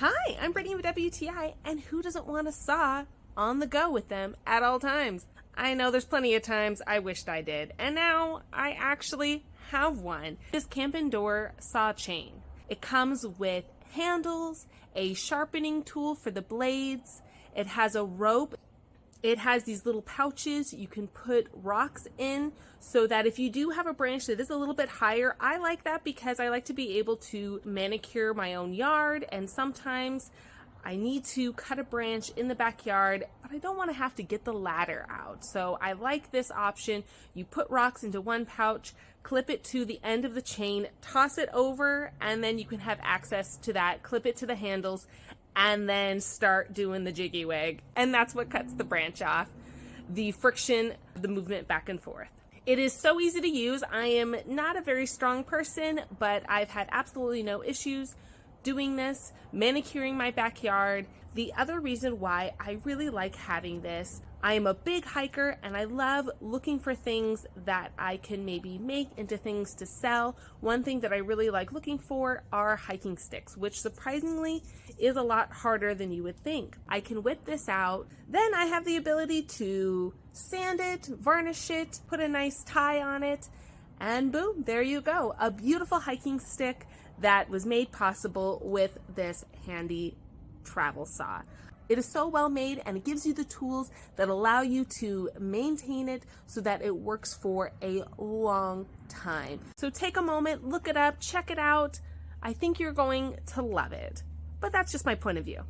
Hi, I'm Brittany with WTI, and who doesn't want a saw on the go with them at all times? I know there's plenty of times I wished I did, and now I actually have one. This CAMPNDOOR saw chain. It comes with handles, a sharpening tool for the blades, it has a rope. It has these little pouches you can put rocks in so that if you do have a branch that is a little bit higher, I like that because I like to be able to manicure my own yard, and sometimes I need to cut a branch in the backyard, but I don't want to have to get the ladder out. So I like this option. You put rocks into one pouch, clip it to the end of the chain, toss it over, and then you can have access to that, clip it to the handles, and then start doing the jiggy wag. And that's what cuts the branch off, the friction, the movement back and forth. It is so easy to use. I am not a very strong person, but I've had absolutely no issues doing this, manicuring my backyard. The other reason why I really like having this, I am a big hiker and I love looking for things that I can maybe make into things to sell. One thing that I really like looking for are hiking sticks, which surprisingly is a lot harder than you would think. I can whip this out, then I have the ability to sand it, varnish it, put a nice tie on it, and boom, there you go. A beautiful hiking stick that was made possible with this handy travel saw. It is so well made, and it gives you the tools that allow you to maintain it so that it works for a long time. So take a moment, look it up, check it out. I think you're going to love it. But that's just my point of view.